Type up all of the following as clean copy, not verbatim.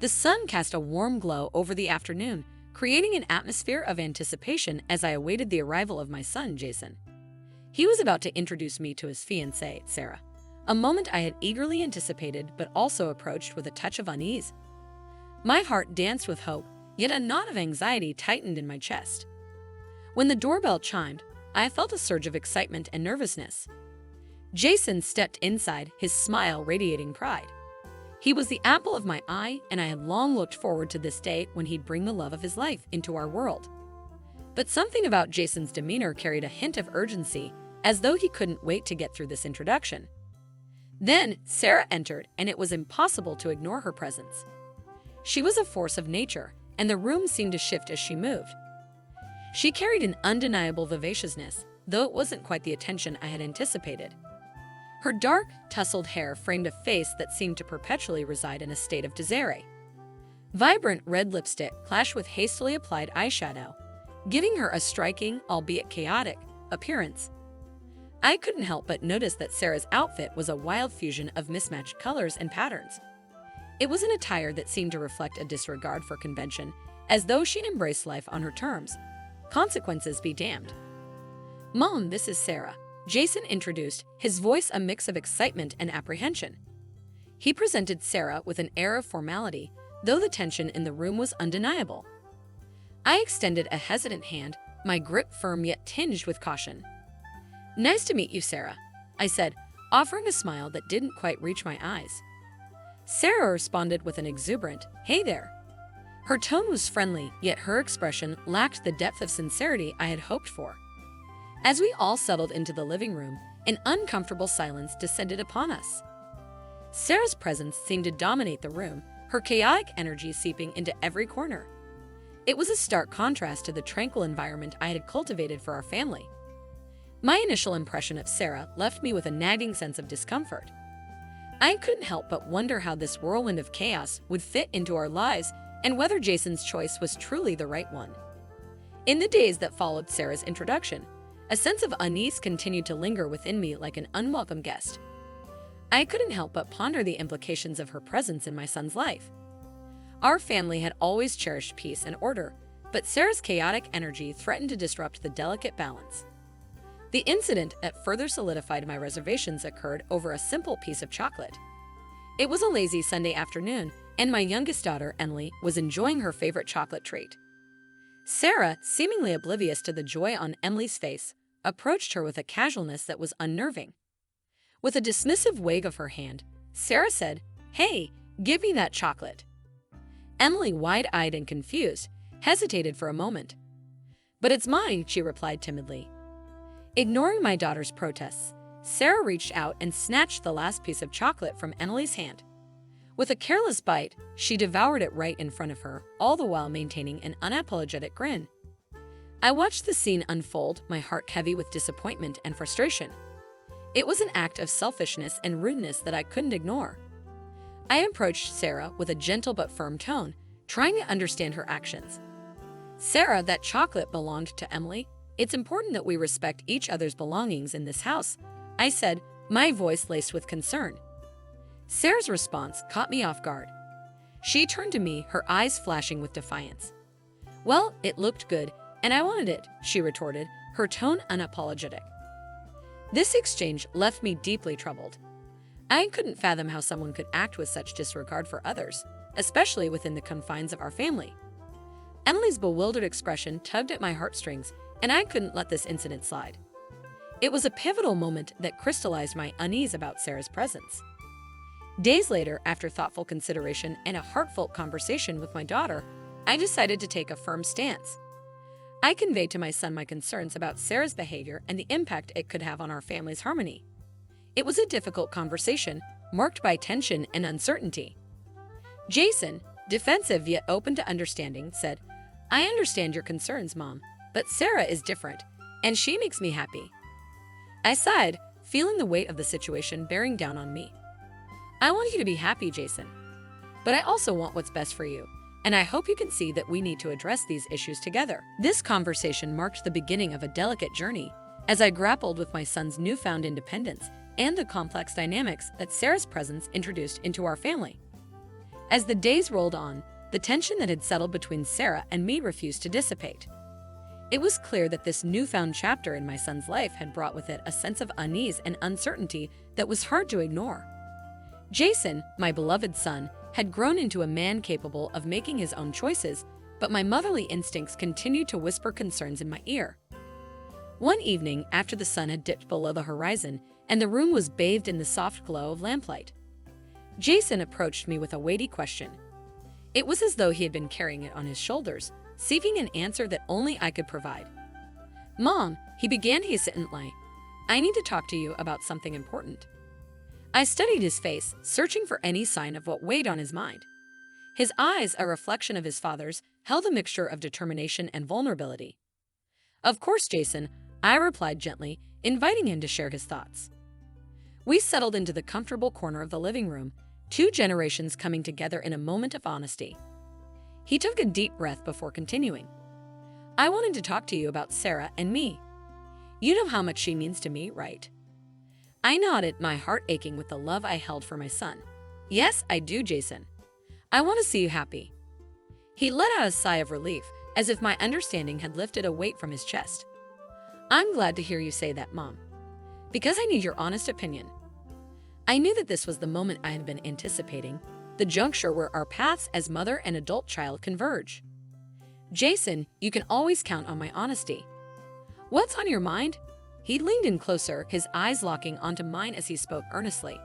The sun cast a warm glow over the afternoon, creating an atmosphere of anticipation as I awaited the arrival of my son, Jason. He was about to introduce me to his fiancée, Sarah, a moment I had eagerly anticipated but also approached with a touch of unease. My heart danced with hope, yet a knot of anxiety tightened in my chest. When the doorbell chimed, I felt a surge of excitement and nervousness. Jason stepped inside, his smile radiating pride. He was the apple of my eye, and I had long looked forward to this day when he'd bring the love of his life into our world. But something about Jason's demeanor carried a hint of urgency, as though he couldn't wait to get through this introduction. Then Sarah entered, and it was impossible to ignore her presence. She was a force of nature, and the room seemed to shift as she moved. She carried an undeniable vivaciousness, though it wasn't quite the attention I had anticipated. Her dark, tousled hair framed a face that seemed to perpetually reside in a state of disarray. Vibrant red lipstick clashed with hastily applied eyeshadow, giving her a striking, albeit chaotic, appearance. I couldn't help but notice that Sarah's outfit was a wild fusion of mismatched colors and patterns. It was an attire that seemed to reflect a disregard for convention, as though she'd embraced life on her terms. Consequences be damned. "Mom, this is Sarah," Jason introduced, his voice a mix of excitement and apprehension. He presented Sarah with an air of formality, though the tension in the room was undeniable. I extended a hesitant hand, my grip firm yet tinged with caution. "Nice to meet you, Sarah," I said, offering a smile that didn't quite reach my eyes. Sarah responded with an exuberant, "Hey there." Her tone was friendly, yet her expression lacked the depth of sincerity I had hoped for. As we all settled into the living room, an uncomfortable silence descended upon us. Sarah's presence seemed to dominate the room, her chaotic energy seeping into every corner. It was a stark contrast to the tranquil environment I had cultivated for our family. My initial impression of Sarah left me with a nagging sense of discomfort. I couldn't help but wonder how this whirlwind of chaos would fit into our lives and whether Jason's choice was truly the right one. In the days that followed Sarah's introduction, a sense of unease continued to linger within me like an unwelcome guest. I couldn't help but ponder the implications of her presence in my son's life. Our family had always cherished peace and order, but Sarah's chaotic energy threatened to disrupt the delicate balance. The incident that further solidified my reservations occurred over a simple piece of chocolate. It was a lazy Sunday afternoon, and my youngest daughter, Emily, was enjoying her favorite chocolate treat. Sarah, seemingly oblivious to the joy on Emily's face, approached her with a casualness that was unnerving. With a dismissive wave of her hand, Sarah said, "Hey, give me that chocolate." Emily, wide-eyed and confused, hesitated for a moment. "But it's mine," she replied timidly. Ignoring my daughter's protests, Sarah reached out and snatched the last piece of chocolate from Emily's hand. With a careless bite, she devoured it right in front of her, all the while maintaining an unapologetic grin. I watched the scene unfold, my heart heavy with disappointment and frustration. It was an act of selfishness and rudeness that I couldn't ignore. I approached Sarah with a gentle but firm tone, trying to understand her actions. "Sarah, that chocolate belonged to Emily. It's important that we respect each other's belongings in this house," I said, my voice laced with concern. Sarah's response caught me off guard. She turned to me, her eyes flashing with defiance. "Well, it looked good, and I wanted it," she retorted, her tone unapologetic. This exchange left me deeply troubled. I couldn't fathom how someone could act with such disregard for others, especially within the confines of our family. Emily's bewildered expression tugged at my heartstrings, and I couldn't let this incident slide. It was a pivotal moment that crystallized my unease about Sarah's presence. Days later, after thoughtful consideration and a heartfelt conversation with my daughter, I decided to take a firm stance. I conveyed to my son my concerns about Sarah's behavior and the impact it could have on our family's harmony. It was a difficult conversation, marked by tension and uncertainty. Jason, defensive yet open to understanding, said, "I understand your concerns, Mom, but Sarah is different, and she makes me happy." I sighed, feeling the weight of the situation bearing down on me. "I want you to be happy, Jason, but I also want what's best for you, and I hope you can see that we need to address these issues together." This conversation marked the beginning of a delicate journey as I grappled with my son's newfound independence and the complex dynamics that Sarah's presence introduced into our family. As the days rolled on, the tension that had settled between Sarah and me refused to dissipate. It was clear that this newfound chapter in my son's life had brought with it a sense of unease and uncertainty that was hard to ignore. Jason, my beloved son, had grown into a man capable of making his own choices, but my motherly instincts continued to whisper concerns in my ear. One evening, after the sun had dipped below the horizon and the room was bathed in the soft glow of lamplight, Jason approached me with a weighty question. It was as though he had been carrying it on his shoulders, seeking an answer that only I could provide. "Mom," he began hesitantly, "I need to talk to you about something important." I studied his face, searching for any sign of what weighed on his mind. His eyes, a reflection of his father's, held a mixture of determination and vulnerability. "Of course, Jason," I replied gently, inviting him to share his thoughts. We settled into the comfortable corner of the living room, two generations coming together in a moment of honesty. He took a deep breath before continuing. "I wanted to talk to you about Sarah and me. You know how much she means to me, right?" I nodded, my heart aching with the love I held for my son. "Yes, I do, Jason. I want to see you happy." He let out a sigh of relief, as if my understanding had lifted a weight from his chest. "I'm glad to hear you say that, Mom, because I need your honest opinion." I knew that this was the moment I had been anticipating, the juncture where our paths as mother and adult child converge. "Jason, you can always count on my honesty. What's on your mind?" He leaned in closer, his eyes locking onto mine as he spoke earnestly.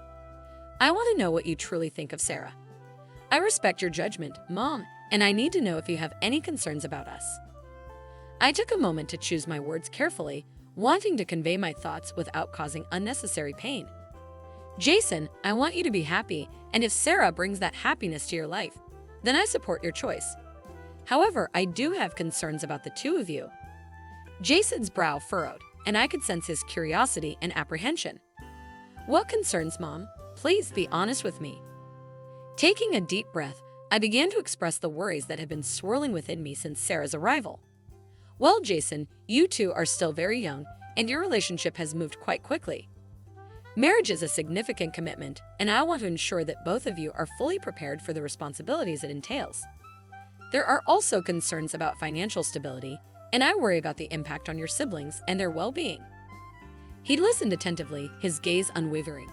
"I want to know what you truly think of Sarah. I respect your judgment, Mom, and I need to know if you have any concerns about us." I took a moment to choose my words carefully, wanting to convey my thoughts without causing unnecessary pain. "Jason, I want you to be happy, and if Sarah brings that happiness to your life, then I support your choice. However, I do have concerns about the two of you." Jason's brow furrowed, and I could sense his curiosity and apprehension. "What concerns, Mom? Please be honest with me." Taking a deep breath, I began to express the worries that had been swirling within me since Sarah's arrival. "Well, Jason, you two are still very young, and your relationship has moved quite quickly. Marriage is a significant commitment, and I want to ensure that both of you are fully prepared for the responsibilities it entails. There are also concerns about financial stability, and I worry about the impact on your siblings and their well-being." He listened attentively, his gaze unwavering.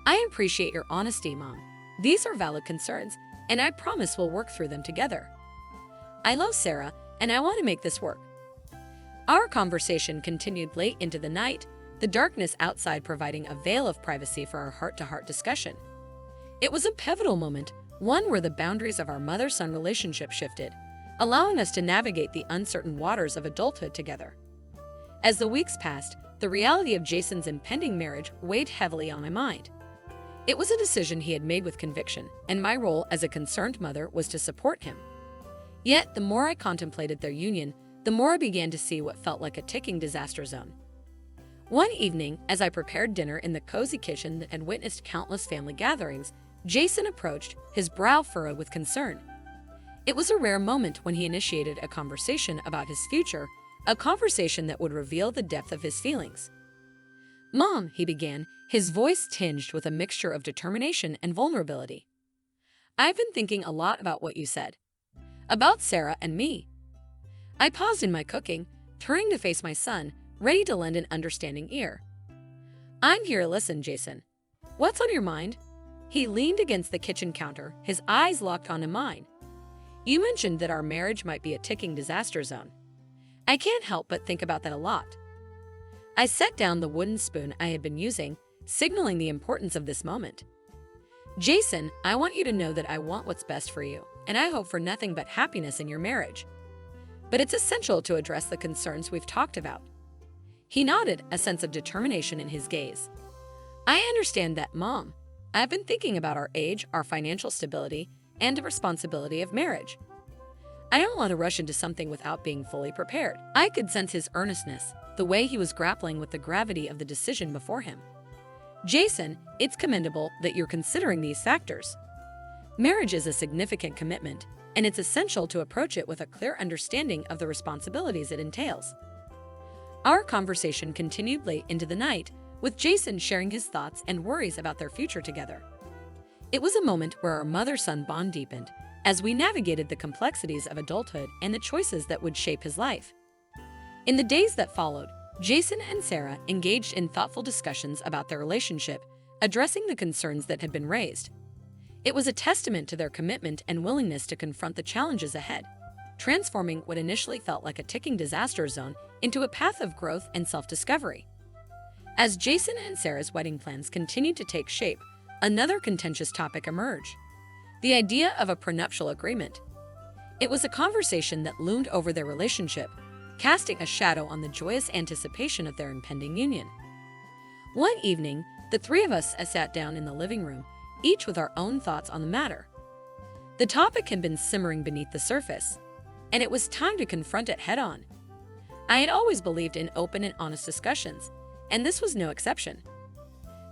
"I appreciate your honesty, Mom. These are valid concerns, and I promise we'll work through them together. I love Sarah, and I want to make this work." Our conversation continued late into the night, the darkness outside providing a veil of privacy for our heart-to-heart discussion. It was a pivotal moment, one where the boundaries of our mother-son relationship shifted, allowing us to navigate the uncertain waters of adulthood together. As the weeks passed, the reality of Jason's impending marriage weighed heavily on my mind. It was a decision he had made with conviction, and my role as a concerned mother was to support him. Yet, the more I contemplated their union, the more I began to see what felt like a ticking disaster zone. One evening, as I prepared dinner in the cozy kitchen that had witnessed countless family gatherings, Jason approached, his brow furrowed with concern. It was a rare moment when he initiated a conversation about his future, a conversation that would reveal the depth of his feelings. "Mom," he began, his voice tinged with a mixture of determination and vulnerability, "I've been thinking a lot about what you said. About Sarah and me." I paused in my cooking, turning to face my son, ready to lend an understanding ear. "I'm here to listen, Jason. What's on your mind?" He leaned against the kitchen counter, his eyes locked onto mine. "You mentioned that our marriage might be a ticking disaster zone. I can't help but think about that a lot." I set down the wooden spoon I had been using, signaling the importance of this moment. "Jason, I want you to know that I want what's best for you, and I hope for nothing but happiness in your marriage. But it's essential to address the concerns we've talked about." He nodded, a sense of determination in his gaze. "I understand that, Mom. I've been thinking about our age, our financial stability, and the responsibility of marriage. I don't want to rush into something without being fully prepared." I could sense his earnestness, the way he was grappling with the gravity of the decision before him. "Jason, it's commendable that you're considering these factors. Marriage is a significant commitment, and it's essential to approach it with a clear understanding of the responsibilities it entails." Our conversation continued late into the night, with Jason sharing his thoughts and worries about their future together. It was a moment where our mother-son bond deepened as we navigated the complexities of adulthood and the choices that would shape his life. In the days that followed, Jason and Sarah engaged in thoughtful discussions about their relationship, addressing the concerns that had been raised. It was a testament to their commitment and willingness to confront the challenges ahead, transforming what initially felt like a ticking disaster zone into a path of growth and self-discovery. As Jason and Sarah's wedding plans continued to take shape, another contentious topic emerged: the idea of a prenuptial agreement. It was a conversation that loomed over their relationship, casting a shadow on the joyous anticipation of their impending union. One evening, the three of us sat down in the living room, each with our own thoughts on the matter. The topic had been simmering beneath the surface, and it was time to confront it head-on. I had always believed in open and honest discussions, and this was no exception.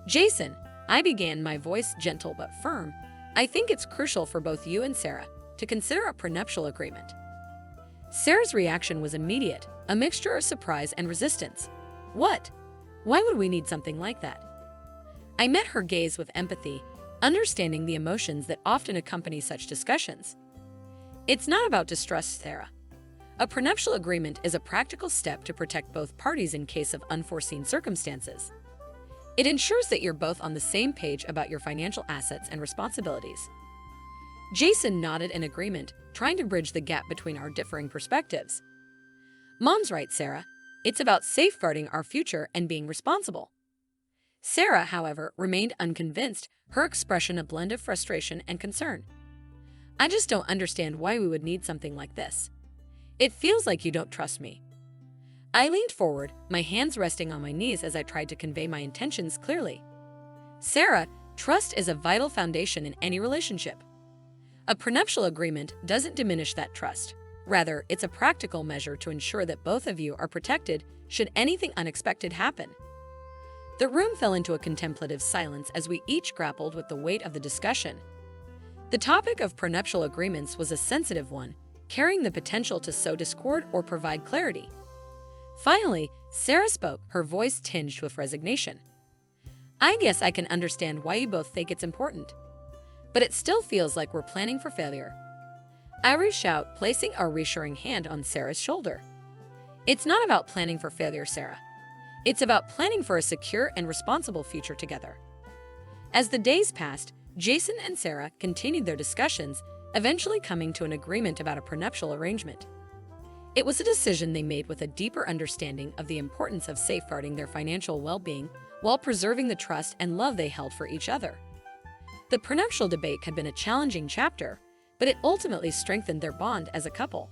"Jason," I began, my voice gentle but firm, "I think it's crucial for both you and Sarah to consider a prenuptial agreement." Sarah's reaction was immediate, a mixture of surprise and resistance. "What? Why would we need something like that?" I met her gaze with empathy, understanding the emotions that often accompany such discussions. "It's not about distrust, Sarah. A prenuptial agreement is a practical step to protect both parties in case of unforeseen circumstances. It ensures that you're both on the same page about your financial assets and responsibilities." Jason nodded in agreement, trying to bridge the gap between our differing perspectives. "Mom's right, Sarah. It's about safeguarding our future and being responsible." Sarah, however, remained unconvinced, her expression a blend of frustration and concern. "I just don't understand why we would need something like this. It feels like you don't trust me." I leaned forward, my hands resting on my knees as I tried to convey my intentions clearly. "Sarah, trust is a vital foundation in any relationship. A prenuptial agreement doesn't diminish that trust. Rather, it's a practical measure to ensure that both of you are protected should anything unexpected happen." The room fell into a contemplative silence as we each grappled with the weight of the discussion. The topic of prenuptial agreements was a sensitive one, carrying the potential to sow discord or provide clarity. Finally, Sarah spoke, her voice tinged with resignation. "I guess I can understand why you both think it's important. But it still feels like we're planning for failure." I reached out, placing a reassuring hand on Sarah's shoulder. "It's not about planning for failure, Sarah. It's about planning for a secure and responsible future together." As the days passed, Jason and Sarah continued their discussions, eventually coming to an agreement about a prenuptial arrangement. It was a decision they made with a deeper understanding of the importance of safeguarding their financial well-being while preserving the trust and love they held for each other. The prenuptial debate had been a challenging chapter, but it ultimately strengthened their bond as a couple.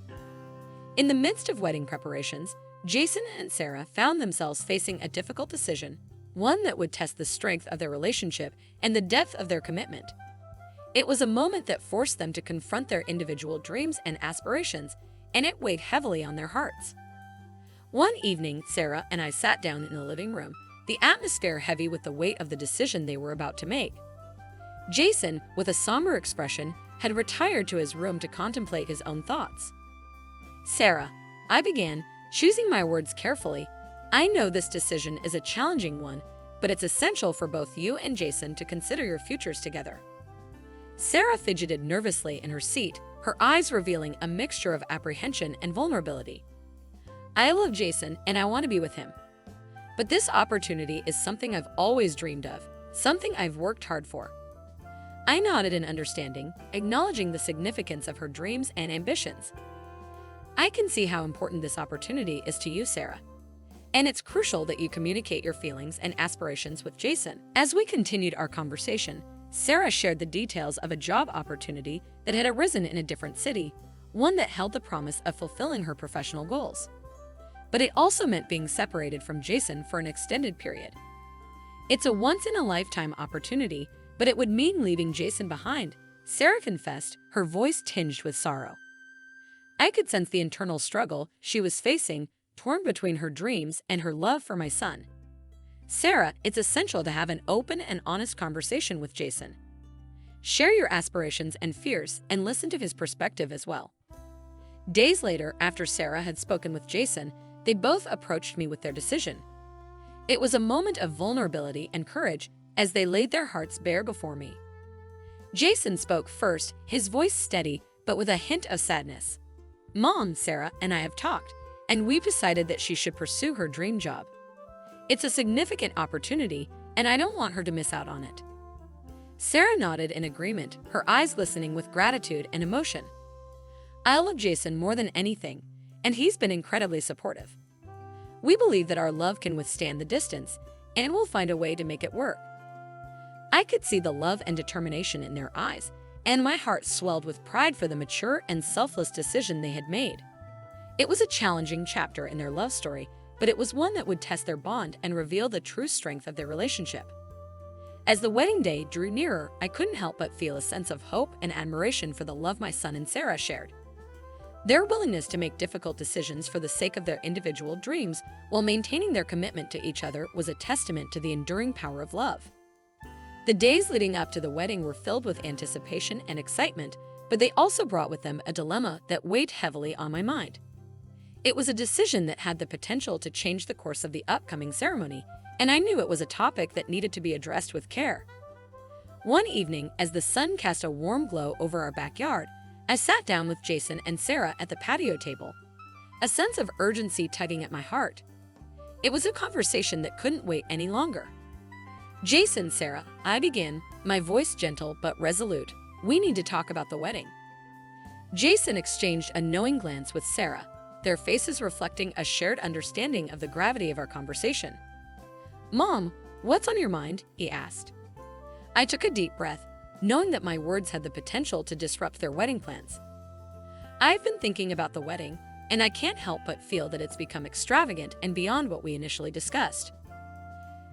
In the midst of wedding preparations, Jason and Sarah found themselves facing a difficult decision, one that would test the strength of their relationship and the depth of their commitment. It was a moment that forced them to confront their individual dreams and aspirations, and it weighed heavily on their hearts. One evening, Sarah and I sat down in the living room, the atmosphere heavy with the weight of the decision they were about to make. Jason, with a somber expression, had retired to his room to contemplate his own thoughts. "Sarah," I began, choosing my words carefully, "I know this decision is a challenging one, but it's essential for both you and Jason to consider your futures together." Sarah fidgeted nervously in her seat, her eyes revealing a mixture of apprehension and vulnerability. "I love Jason and I want to be with him. But this opportunity is something I've always dreamed of, something I've worked hard for." I nodded in understanding, acknowledging the significance of her dreams and ambitions. "I can see how important this opportunity is to you, Sarah. And it's crucial that you communicate your feelings and aspirations with Jason." As we continued our conversation, Sarah shared the details of a job opportunity that had arisen in a different city, one that held the promise of fulfilling her professional goals. But it also meant being separated from Jason for an extended period. "It's a once-in-a-lifetime opportunity, but it would mean leaving Jason behind," Sarah confessed, her voice tinged with sorrow. I could sense the internal struggle she was facing, torn between her dreams and her love for my son. "Sarah, it's essential to have an open and honest conversation with Jason. Share your aspirations and fears and listen to his perspective as well." Days later, after Sarah had spoken with Jason, they both approached me with their decision. It was a moment of vulnerability and courage as they laid their hearts bare before me. Jason spoke first, his voice steady, but with a hint of sadness. Mom, Sarah, and I have talked, and we've decided that she should pursue her dream job. It's a significant opportunity, and I don't want her to miss out on it. Sarah nodded in agreement, her eyes glistening with gratitude and emotion. I love Jason more than anything, and he's been incredibly supportive. We believe that our love can withstand the distance, and we'll find a way to make it work. I could see the love and determination in their eyes, and my heart swelled with pride for the mature and selfless decision they had made. It was a challenging chapter in their love story, but it was one that would test their bond and reveal the true strength of their relationship. As the wedding day drew nearer, I couldn't help but feel a sense of hope and admiration for the love my son and Sarah shared. Their willingness to make difficult decisions for the sake of their individual dreams while maintaining their commitment to each other was a testament to the enduring power of love. The days leading up to the wedding were filled with anticipation and excitement, but they also brought with them a dilemma that weighed heavily on my mind. It was a decision that had the potential to change the course of the upcoming ceremony, and I knew it was a topic that needed to be addressed with care. One evening, as the sun cast a warm glow over our backyard, I sat down with Jason and Sarah at the patio table, a sense of urgency tugging at my heart. It was a conversation that couldn't wait any longer. Jason, Sarah, I began, my voice gentle but resolute. We need to talk about the wedding. Jason exchanged a knowing glance with Sarah, their faces reflecting a shared understanding of the gravity of our conversation. Mom, what's on your mind? He asked. I took a deep breath, knowing that my words had the potential to disrupt their wedding plans. I've been thinking about the wedding, and I can't help but feel that it's become extravagant and beyond what we initially discussed.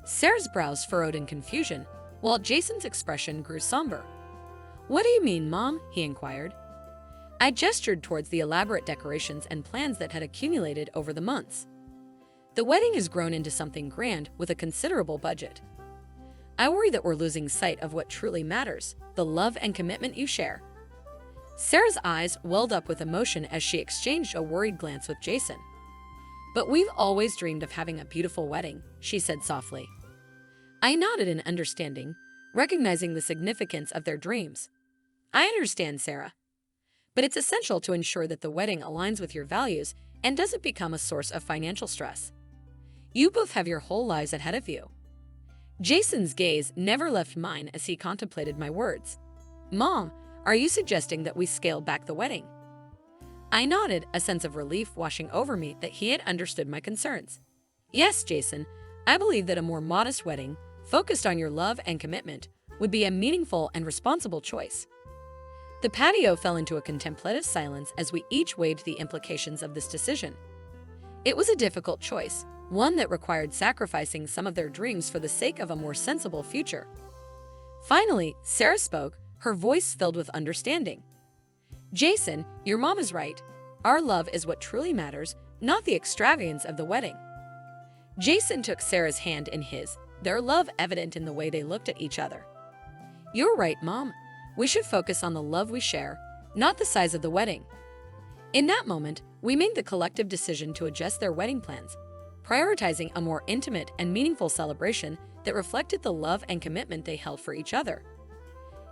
Sarah's brows furrowed in confusion, while Jason's expression grew somber. What do you mean, Mom? He inquired. I gestured towards the elaborate decorations and plans that had accumulated over the months. The wedding has grown into something grand with a considerable budget. I worry that we're losing sight of what truly matters, the love and commitment you share. Sarah's eyes welled up with emotion as she exchanged a worried glance with Jason. But we've always dreamed of having a beautiful wedding, she said softly. I nodded in understanding, recognizing the significance of their dreams. I understand, Sarah. But it's essential to ensure that the wedding aligns with your values and doesn't become a source of financial stress. You both have your whole lives ahead of you. Jason's gaze never left mine as he contemplated my words. Mom, are you suggesting that we scale back the wedding? I nodded, a sense of relief washing over me that he had understood my concerns. Yes, Jason, I believe that a more modest wedding, focused on your love and commitment, would be a meaningful and responsible choice. The patio fell into a contemplative silence as we each weighed the implications of this decision. It was a difficult choice, one that required sacrificing some of their dreams for the sake of a more sensible future. Finally, Sarah spoke, her voice filled with understanding. Jason, your mom is right. Our love is what truly matters, not the extravagance of the wedding. Jason took Sarah's hand in his, their love evident in the way they looked at each other. You're right, Mom. We should focus on the love we share, not the size of the wedding. In that moment, we made the collective decision to adjust their wedding plans, prioritizing a more intimate and meaningful celebration that reflected the love and commitment they held for each other.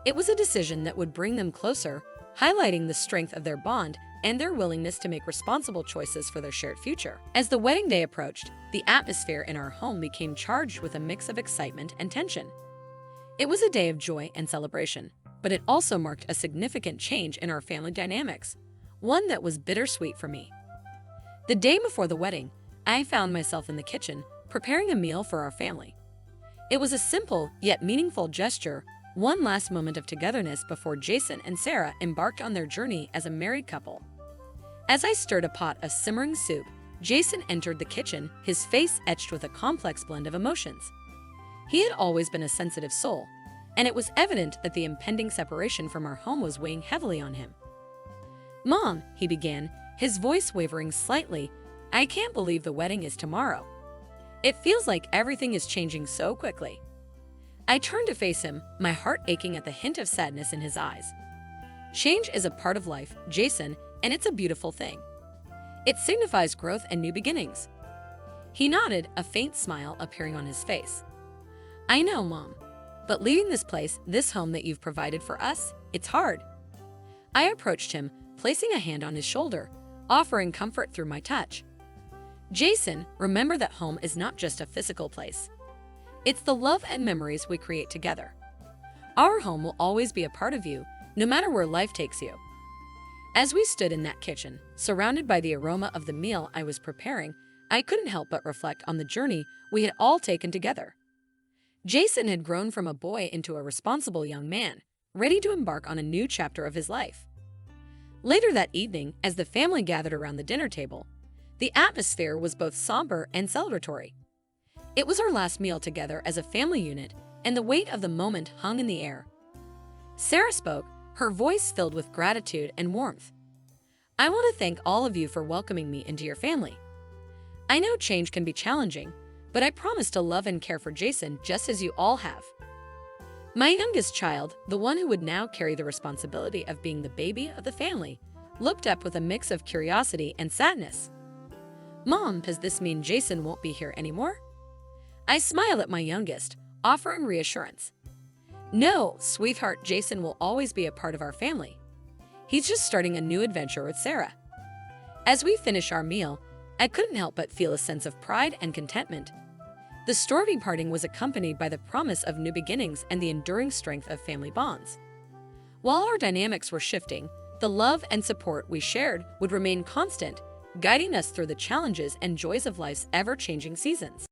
It was a decision that would bring them closer, highlighting the strength of their bond and their willingness to make responsible choices for their shared future. As the wedding day approached, the atmosphere in our home became charged with a mix of excitement and tension. It was a day of joy and celebration, but it also marked a significant change in our family dynamics, one that was bittersweet for me. The day before the wedding, I found myself in the kitchen, preparing a meal for our family. It was a simple yet meaningful gesture, one last moment of togetherness before Jason and Sarah embarked on their journey as a married couple. As I stirred a pot of simmering soup, Jason entered the kitchen, his face etched with a complex blend of emotions. He had always been a sensitive soul, and it was evident that the impending separation from our home was weighing heavily on him. Mom, he began, his voice wavering slightly, I can't believe the wedding is tomorrow. It feels like everything is changing so quickly. I turned to face him, my heart aching at the hint of sadness in his eyes. Change is a part of life, Jason, and it's a beautiful thing. It signifies growth and new beginnings. He nodded, a faint smile appearing on his face. I know, Mom. But leaving this place, this home that you've provided for us, it's hard. I approached him, placing a hand on his shoulder, offering comfort through my touch. Jason, remember that home is not just a physical place. It's the love and memories we create together. Our home will always be a part of you, no matter where life takes you. As we stood in that kitchen, surrounded by the aroma of the meal I was preparing, I couldn't help but reflect on the journey we had all taken together. Jason had grown from a boy into a responsible young man, ready to embark on a new chapter of his life. Later that evening, as the family gathered around the dinner table, the atmosphere was both somber and celebratory. It was our last meal together as a family unit, and the weight of the moment hung in the air. Sarah spoke, her voice filled with gratitude and warmth. I want to thank all of you for welcoming me into your family. I know change can be challenging, but I promise to love and care for Jason just as you all have. My youngest child, the one who would now carry the responsibility of being the baby of the family, looked up with a mix of curiosity and sadness. Mom, does this mean Jason won't be here anymore? I smiled at my youngest, offering reassurance. No, sweetheart, Jason will always be a part of our family. He's just starting a new adventure with Sarah. As we finished our meal, I couldn't help but feel a sense of pride and contentment. The stormy parting was accompanied by the promise of new beginnings and the enduring strength of family bonds. While our dynamics were shifting, the love and support we shared would remain constant, guiding us through the challenges and joys of life's ever-changing seasons.